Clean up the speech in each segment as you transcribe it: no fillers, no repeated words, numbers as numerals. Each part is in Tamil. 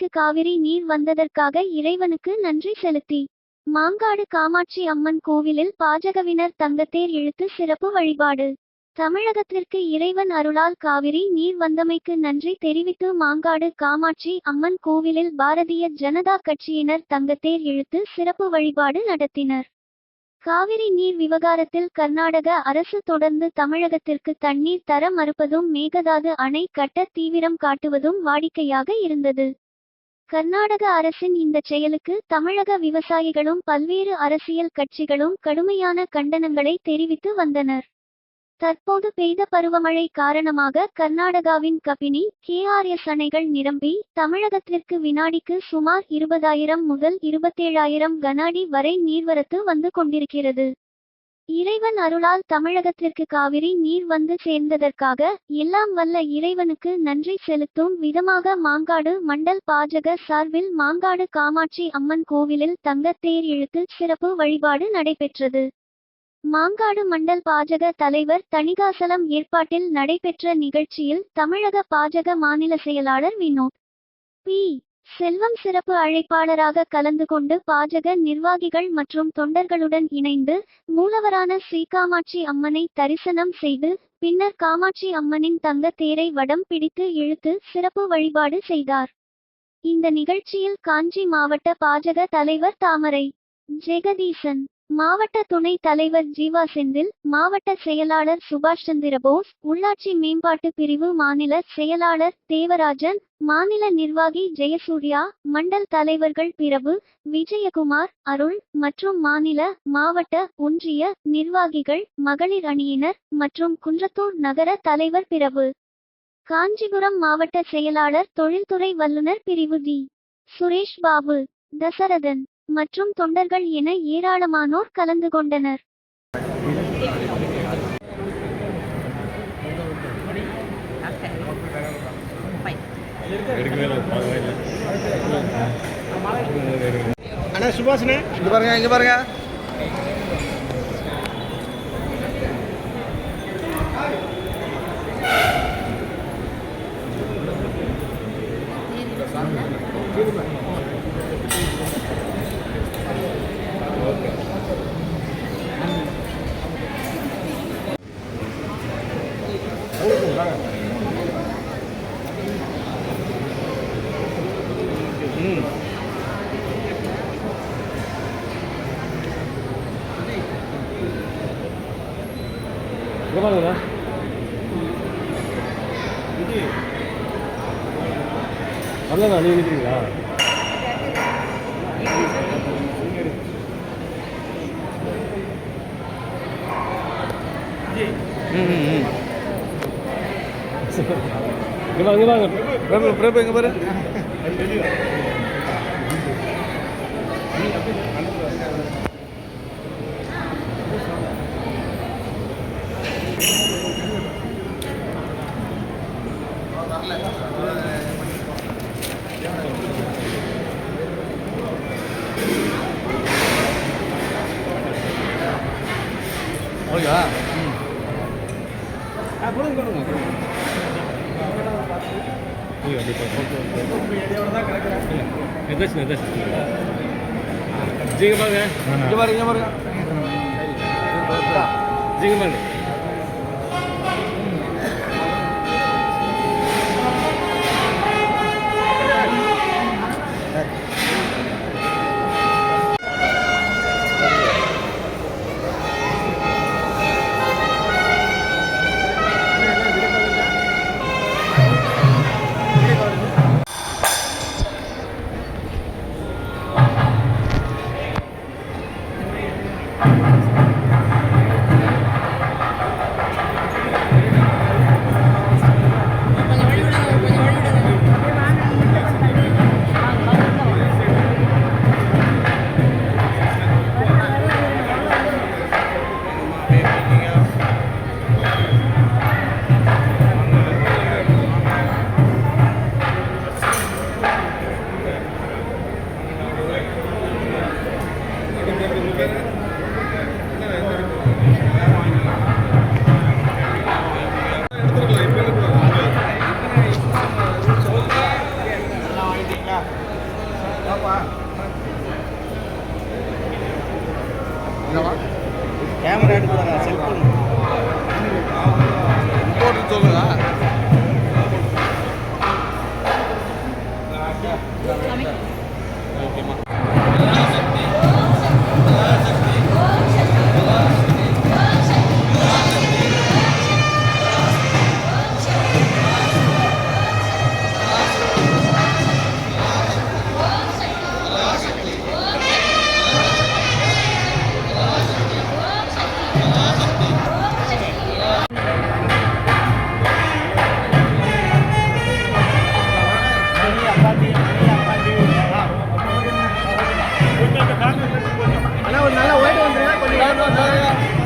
தமிழகத்திற்கு காவிரி நீர் வந்ததற்காக இறைவனுக்கு நன்றி செலுத்தி மாங்காடு காமாட்சி அம்மன் கோவிலில் பாஜகவினர் தங்கத்தேர் இழுத்து சிறப்பு வழிபாடு. தமிழகத்திற்கு இறைவன் அருளால் காவிரி நீர் வந்தமைக்கு நன்றி தெரிவித்து மாங்காடு காமாட்சி அம்மன் கோவிலில் பாரதிய ஜனதா கட்சியினர் தங்கத்தேர் இழுத்து சிறப்பு வழிபாடு நடத்தினர். காவிரி நீர் விவகாரத்தில் கர்நாடக அரசு தொடர்ந்து தமிழகத்திற்கு தண்ணீர் தர மறுப்பதும் மேகதாது அணை கட்ட தீவிரம் காட்டுவதும் வாடிக்கையாக இருந்தது. கர்நாடக அரசின் இந்த செயலுக்கு தமிழக விவசாயிகளும் பல்வேறு அரசியல் கட்சிகளும் கடுமையான கண்டனங்களை தெரிவித்து வந்தனர். தற்போது பெய்த பருவமழை காரணமாக கர்நாடகாவின் கபினி, KRS அணைகள் நிரம்பி தமிழகத்திற்கு வினாடிக்கு சுமார் 20,000 முதல் 27,000 கன அடி வரை நீர்வரத்து வந்து கொண்டிருக்கிறது. இறைவன் அருளால் தமிழகத்திற்கு காவிரி நீர் வந்து சேர்ந்ததற்காக எல்லாம் வல்ல இறைவனுக்கு நன்றி செலுத்தும் விதமாக மாங்காடு மண்டல் பாஜக சார்பில் மாங்காடு காமாட்சி அம்மன் கோவிலில் தங்கத்தேர் இழுத்து சிறப்பு வழிபாடு நடைபெற்றது. மாங்காடு மண்டல் பாஜக தலைவர் தணிகாசலம் ஏற்பாட்டில் நடைபெற்ற நிகழ்ச்சியில் தமிழக பாஜக மாநில செயலாளர் வினோத் பி. செல்வம் சிறப்பு அழைப்பாளராக கலந்து கொண்டு பாஜக நிர்வாகிகள் மற்றும் தொண்டர்களுடன் இணைந்து மூலவரான ஸ்ரீ காமாட்சி அம்மனை தரிசனம் செய்து பின்னர் காமாட்சி அம்மனின் தங்க தேரை வடம் பிடித்து இழுத்து சிறப்பு வழிபாடு செய்தார். இந்த நிகழ்ச்சியில் காஞ்சி மாவட்ட பாஜக தலைவர் தாமரை ஜெகதீசன், மாவட்ட துணை தலைவர் ஜீவா செந்தில், மாவட்ட செயலாளர் சுபாஷ் சந்திரபோஸ், உள்ளாட்சி மேம்பாட்டு பிரிவு மாநில செயலாளர் தேவராஜன், மாநில நிர்வாகி ஜெயசூர்யா, மண்டல் தலைவர்கள் பிரபு, விஜயகுமார், அருள் மற்றும் மாநில, மாவட்ட, ஒன்றிய நிர்வாகிகள், மகளிர் அணியினர் மற்றும் குன்றத்தூர் நகர தலைவர் பிரபு. காஞ்சிபுரம் மாவட்ட செயலாளர் தொழில்துறை வல்லுநர் பிரிவு டி. சுரேஷ் பாபு, தசரதன் மற்றும் தொண்டர்கள் என ஏராளமானோர் கலந்து கொண்டனர். அண்ணா சுபாஷனே இங்க பாருங்க அவ்வளோதான் நீ நிற்கிறீங்களா? இங்கே வாங்க பிரபு எங்கே பாரு. ஓகே கொடுங்க ஜிங்க பாருங்க கேமரா எடுத்து செல்ஃபோன் போட்டு சொல்லுங்க. ஓகேம்மா. அண்ணா ஒரு நல்ல ஓய்டு வந்துருங்க கொஞ்சம்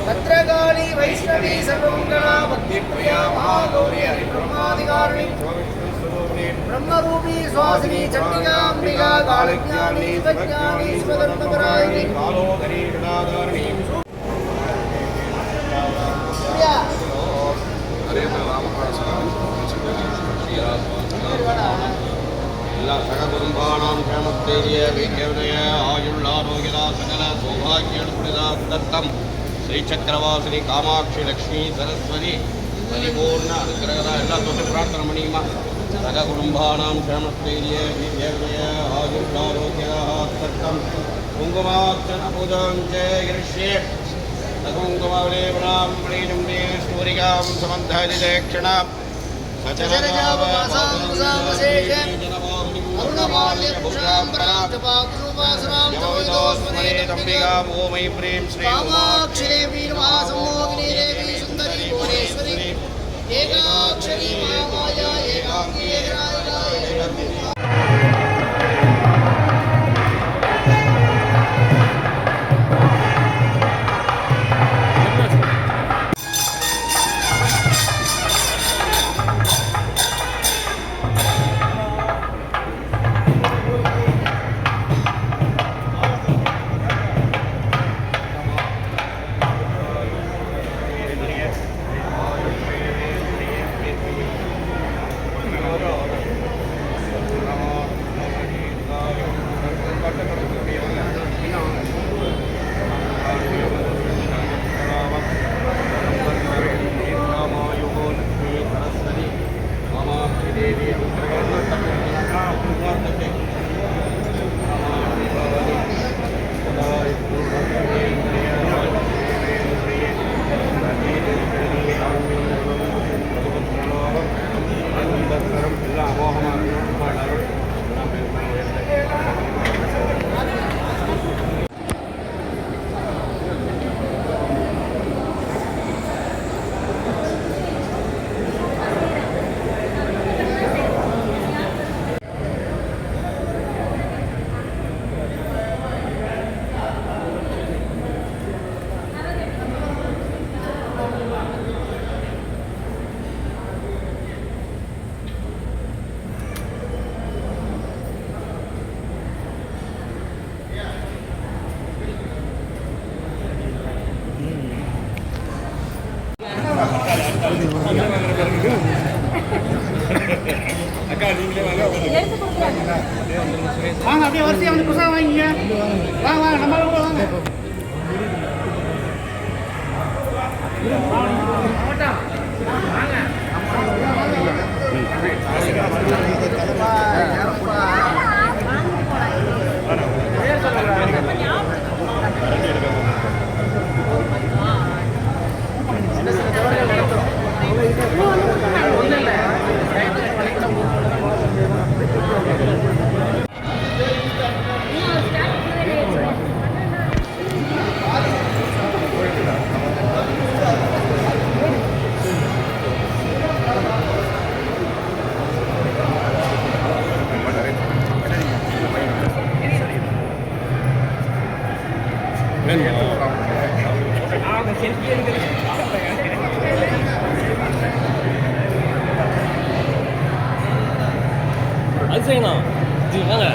भद्रकाली वैष्णवी सर्वमंगला भक्तिप्रिया महागौरी हरिब्रह्मादिकारिणी ब्रह्मरूपी स्वासिनी चंडिका अंबिका कालज्ञानी विज्ञानी स्वधर्मपरायणी कालोदरी गदाधारिणी எல்லா சக குடும்பானாம் கேமத்தேரிய வீட்டிய ஆயுள்ளாரோகிதா சகல சௌபாகியனுடையதா தத்தம் ஸ்ரீ சக்கரவாசினி காமாட்சி லக்ஷ்மி சரஸ்வதி பரிபூர்ண அனுகிரகதா எல்லாம் தொட்டு பிரார்த்தனை பண்ணியுமா சக குடும்பானாம் கேமத்தேரிய வீட்டிய ஆயுள்ளாரோகிதா தத்தம் குங்குமார்ச்சன பூஜாம் ஜெயகிருஷ்யே குங்குமவலேபனாம் பிரீஜம்பே ஸ்தூரிகாம் சமந்தாதிதேக்ஷணாம் ओमै प्रेम श्री कामाक्षरे वीरवासमोगिनी देवी सुंदरी भुवनेश्वरी एकाक्षरी महामाया एकांगी வாங்க அப்படியே வரிசையா வந்து புதுசாக வாங்கிங்க. வாங்க வாங்க நம்ம கூட வாங்க. அது செய்யணும். வாங்க.